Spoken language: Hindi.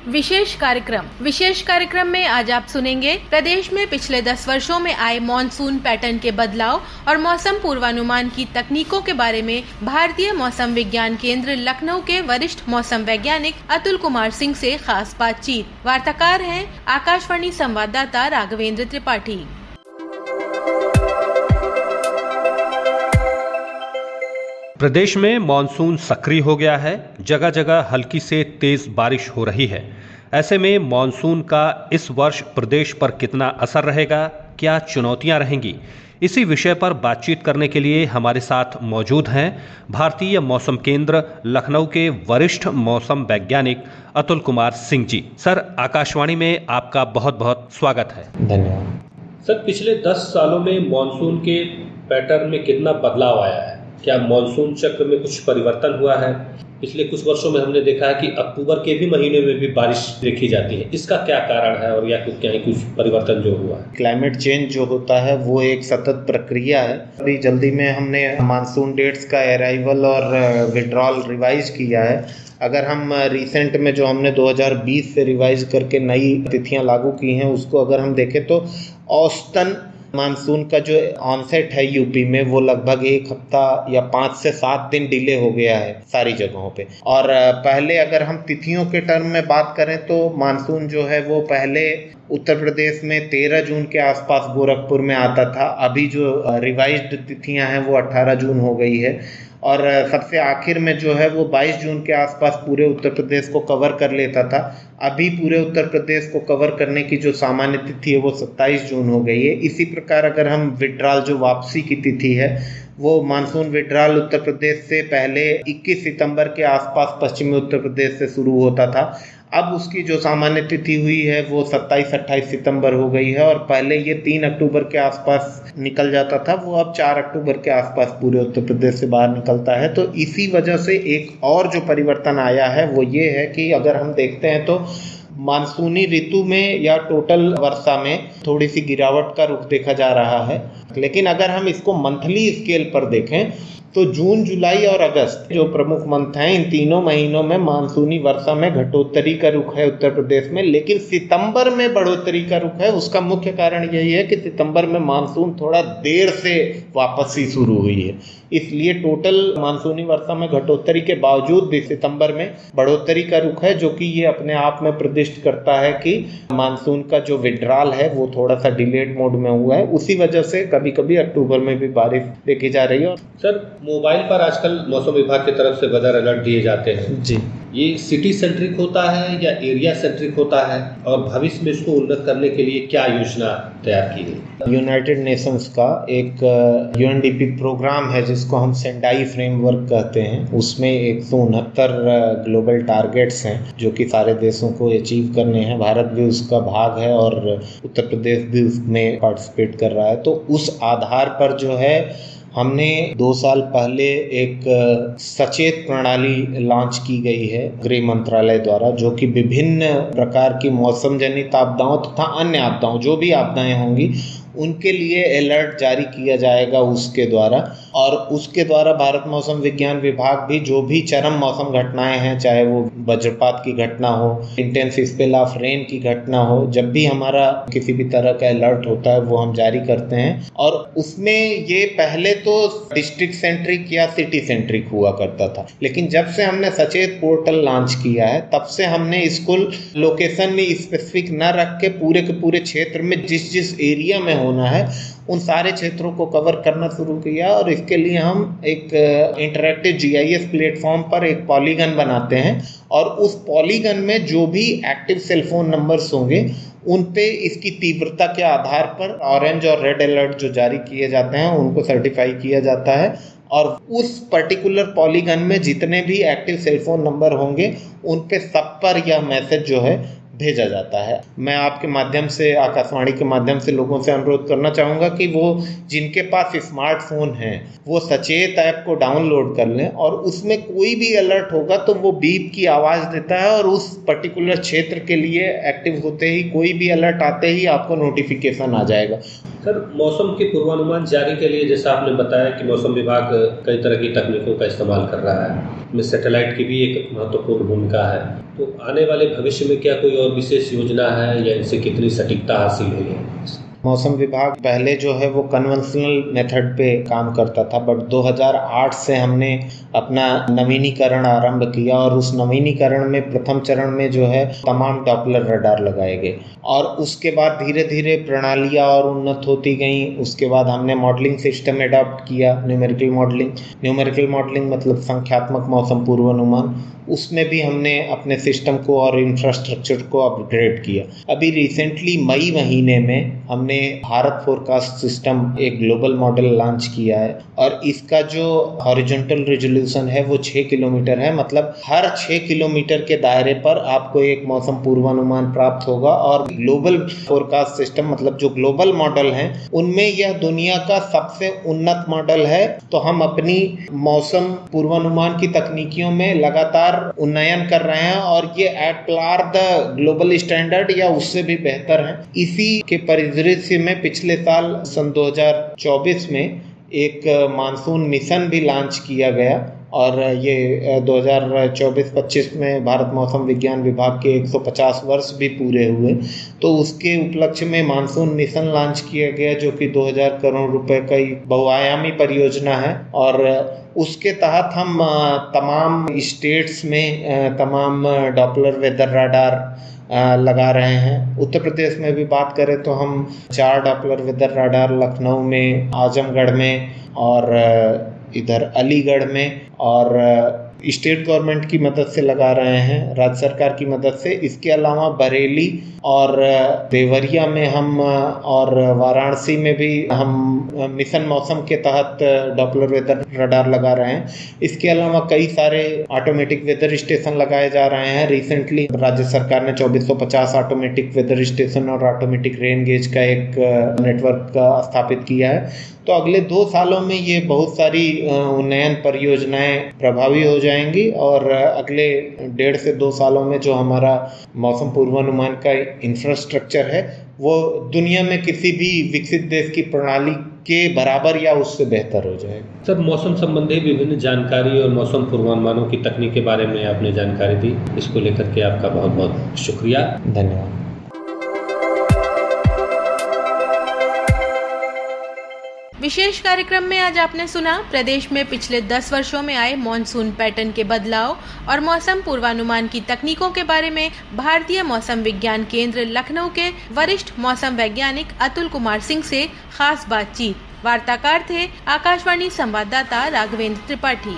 विशेष कार्यक्रम में आज आप सुनेंगे प्रदेश में पिछले 10 वर्षों में आए मॉनसून पैटर्न के बदलाव और मौसम पूर्वानुमान की तकनीकों के बारे में भारतीय मौसम विज्ञान केंद्र लखनऊ के वरिष्ठ मौसम वैज्ञानिक अतुल कुमार सिंह से खास बातचीत। वार्ताकार हैं आकाशवाणी संवाददाता राघवेंद्र त्रिपाठी। प्रदेश में मानसून सक्रिय हो गया है। जगह जगह हल्की से तेज बारिश हो रही है। ऐसे में मानसून का इस वर्ष प्रदेश पर कितना असर रहेगा, क्या चुनौतियां रहेंगी, इसी विषय पर बातचीत करने के लिए हमारे साथ मौजूद हैं भारतीय मौसम केंद्र लखनऊ के वरिष्ठ मौसम वैज्ञानिक अतुल कुमार सिंह जी। सर, आकाशवाणी में आपका बहुत बहुत स्वागत है। धन्यवाद। सर, पिछले 10 सालों में मानसून के पैटर्न में कितना बदलाव आया है? क्या मानसून चक्र में कुछ परिवर्तन हुआ है? पिछले कुछ वर्षों में हमने देखा है कि अक्टूबर के भी महीने में भी बारिश देखी जाती है। इसका क्या कारण है और या कुछ परिवर्तन जो हुआ है? क्लाइमेट चेंज जो होता है वो एक सतत प्रक्रिया है। अभी जल्दी में हमने मानसून डेट्स का अराइवल और विड्रॉल रिवाइज किया है। अगर हम रिसेंट में जो हमने 2020 से रिवाइज करके नई तिथियां लागू की हैं उसको अगर हम देखें तो औसतन मानसून का जो ऑनसेट है यूपी में वो लगभग 1 हफ्ता या 5 से 7 दिन डिले हो गया है सारी जगहों पे। और पहले अगर हम तिथियों के टर्म में बात करें तो मानसून जो है वो पहले उत्तर प्रदेश में 13 जून के आसपास गोरखपुर में आता था। अभी जो रिवाइज्ड तिथियां हैं वो 18 जून हो गई है और सबसे आखिर में जो है वो 22 जून के आसपास पूरे उत्तर प्रदेश को कवर कर लेता था। अभी पूरे उत्तर प्रदेश को कवर करने की जो सामान्य तिथि है वो 27 जून हो गई है। इसी प्रकार अगर हम विड्रॉल जो वापसी की तिथि है वो मानसून विड्रॉल उत्तर प्रदेश से पहले 21 सितंबर के आसपास पश्चिमी उत्तर प्रदेश से शुरू होता था। अब उसकी जो सामान्य तिथि हुई है वो 27-28 सितंबर हो गई है और पहले ये 3 अक्टूबर के आसपास निकल जाता था, वो अब 4 अक्टूबर के आसपास पूरे उत्तर प्रदेश से बाहर निकलता है। तो इसी वजह से एक और जो परिवर्तन आया है वो ये है कि अगर हम देखते हैं तो मानसूनी ऋतु में या टोटल वर्षा में थोड़ी सी गिरावट का रुख देखा जा रहा है। लेकिन अगर हम इसको मंथली स्केल पर देखें तो जून, जुलाई और अगस्त जो प्रमुख मंथ हैं इन तीनों महीनों में मानसूनी वर्षा में घटोत्तरी का रुख है उत्तर प्रदेश में। लेकिन सितंबर में बढ़ोतरी का रुख है। उसका मुख्य कारण यही है कि सितंबर में मानसून थोड़ा देर से वापसी शुरू हुई है, इसलिए टोटल मानसूनी वर्षा में घटोत्तरी के बावजूद भी सितंबर में बढ़ोतरी का रुख है, जो कि ये अपने आप में प्रदिष्ट करता है कि मानसून का जो विड्रॉल है वो थोड़ा सा डिलेड मोड में हुआ है। उसी वजह से कभी कभी अक्टूबर में भी बारिश देखी जा रही है। सर, मोबाइल पर आजकल मौसम विभाग की तरफ से वेदर अलर्ट दिए जाते हैं जी। ये सिटी सेंट्रिक होता है या एरिया सेंट्रिक होता है और भविष्य में इसको उन्नत करने के लिए क्या योजना तैयार की गई? यूनाइटेड नेशंस का एक यूएनडीपी प्रोग्राम है जिसको हम सेंडाई फ्रेमवर्क कहते हैं। उसमें 169 ग्लोबल टारगेट्स हैं जो कि सारे देशों को अचीव करने हैं। भारत भी उसका भाग है और उत्तर प्रदेश भी उसमें पार्टिसिपेट कर रहा है। तो उस आधार पर जो है हमने 2 साल पहले एक सचेत प्रणाली लॉन्च की गई है गृह मंत्रालय द्वारा, जो कि विभिन्न प्रकार की मौसम जनित आपदाओं तथा अन्य आपदाओं जो भी आपदाएं होंगी उनके लिए अलर्ट जारी किया जाएगा उसके द्वारा। और उसके द्वारा भारत मौसम विज्ञान विभाग भी जो भी चरम मौसम घटनाएं हैं, चाहे वो वज्रपात की घटना हो, इंटेंस स्पेल ऑफ रेन की घटना हो, जब भी हमारा किसी भी तरह का अलर्ट होता है वो हम जारी करते हैं। और उसमें ये पहले तो डिस्ट्रिक्ट सेंट्रिक या सिटी सेंट्रिक हुआ करता था, लेकिन जब से हमने सचेत पोर्टल लॉन्च किया है तब से हमने इसको लोकेशन में स्पेसिफिक न रख के पूरे के पूरे क्षेत्र में जिस जिस एरिया में होना है उन सारे क्षेत्रों को कवर करना शुरू किया। और इसके लिए हम एक इंटरैक्टिव जीआईएस प्लेटफॉर्म पर एक पॉलीगन बनाते हैं और उस पॉलीगन में जो भी एक्टिव सेलफोन नंबर्स होंगे उन पे इसकी तीव्रता के आधार पर ऑरेंज और रेड अलर्ट जो जारी किए जाते हैं उनको सर्टिफाई किया जाता है। और उस पर्टिकुलर पॉलीगन में जितने भी एक्टिव सेलफोन नंबर होंगे उन पे सब पर यह मैसेज जो है भेजा जाता है। मैं आपके माध्यम से, आकाशवाणी के माध्यम से लोगों से अनुरोध करना चाहूँगा कि वो जिनके पास स्मार्टफोन है वो सचेत ऐप को डाउनलोड कर लें और उसमें कोई भी अलर्ट होगा तो वो बीप की आवाज़ देता है और उस पर्टिकुलर क्षेत्र के लिए एक्टिव होते ही कोई भी अलर्ट आते ही आपको नोटिफिकेशन आ जाएगा। सर, मौसम के पूर्वानुमान जारी के लिए जैसा आपने बताया कि मौसम विभाग कई तरह की तकनीकों का इस्तेमाल कर रहा है, इसमें सैटेलाइट की भी एक महत्वपूर्ण भूमिका है। तो आने वाले भविष्य में क्या कोई और विशेष योजना है या इनसे कितनी सटीकता हासिल हुई है? मौसम विभाग पहले जो है वो कन्वेंशनल मेथड पे काम करता था, बट 2008 से हमने अपना नवीनीकरण आरंभ किया और उस नवीनीकरण में प्रथम चरण में जो है तमाम डॉपलर रडार लगाए गए और उसके बाद धीरे धीरे प्रणालियाँ और उन्नत होती गई। उसके बाद हमने मॉडलिंग सिस्टम एडॉप्ट किया, न्यूमेरिकल मॉडलिंग मतलब संख्यात्मक मौसम पूर्वानुमान। उसमें भी हमने अपने सिस्टम को और इंफ्रास्ट्रक्चर को अपग्रेड किया। अभी रिसेंटली मई महीने में हमने भारत फोरकास्ट सिस्टम एक ग्लोबल मॉडल लॉन्च किया है और इसका जो हॉरिजॉन्टल रेजोल्यूशन है वो 6 किलोमीटर है। मतलब हर 6 किलोमीटर के दायरे पर आपको एक मौसम पूर्वानुमान प्राप्त होगा और ग्लोबल फोरकास्ट सिस्टम मतलब जो ग्लोबल मॉडल हैं उनमें यह दुनिया का सबसे उन्नत मॉडल है। तो हम अपनी मौसम पूर्वानुमान की तकनीकियों में लगातार उन्नयन कर रहे हैं और ये at par the global standard या उससे भी बेहतर है। इसी के परिदृश्य में पिछले साल सन 2024 में एक मानसून मिशन भी लॉन्च किया गया और ये 2024-25 में भारत मौसम विज्ञान विभाग के 150 वर्ष भी पूरे हुए, तो उसके उपलक्ष्य में मानसून मिशन लॉन्च किया गया जो कि 2000 करोड़ रुपए का बहुआयामी परियोजना है। और उसके तहत हम तमाम स्टेट्स में तमाम डॉपलर वेदर राडार लगा रहे हैं। उत्तर प्रदेश में भी बात करें तो हम 4 डॉपलर वेदर राडार लखनऊ में, आजमगढ़ में और इधर अलीगढ़ में और स्टेट गवर्नमेंट की मदद से लगा रहे हैं, राज्य सरकार की मदद से। इसके अलावा बरेली और देवरिया में हम और वाराणसी में भी हम मिशन मौसम के तहत डॉपलर वेदर रडार लगा रहे हैं। इसके अलावा कई सारे ऑटोमेटिक वेदर स्टेशन लगाए जा रहे हैं। रिसेंटली राज्य सरकार ने 2450 ऑटोमेटिक वेदर स्टेशन और ऑटोमेटिक रेन गेज का एक नेटवर्क स्थापित किया है। तो अगले 2 सालों में ये बहुत सारी उन्नयन परियोजनाएं प्रभावी हो जाएंगी और अगले 1.5 से 2 सालों में जो हमारा मौसम पूर्वानुमान का इंफ्रास्ट्रक्चर है वो दुनिया में किसी भी विकसित देश की प्रणाली के बराबर या उससे बेहतर हो जाएगा। सर, मौसम संबंधी विभिन्न जानकारी और मौसम पूर्वानुमानों की तकनीक के बारे में आपने जानकारी दी, इसको लेकर के आपका बहुत बहुत शुक्रिया। धन्यवाद। विशेष कार्यक्रम में आज आपने सुना प्रदेश में पिछले 10 वर्षों में आए मॉनसून पैटर्न के बदलाव और मौसम पूर्वानुमान की तकनीकों के बारे में भारतीय मौसम विज्ञान केंद्र लखनऊ के वरिष्ठ मौसम वैज्ञानिक अतुल कुमार सिंह से खास बातचीत। वार्ताकार थे आकाशवाणी संवाददाता राघवेंद्र त्रिपाठी।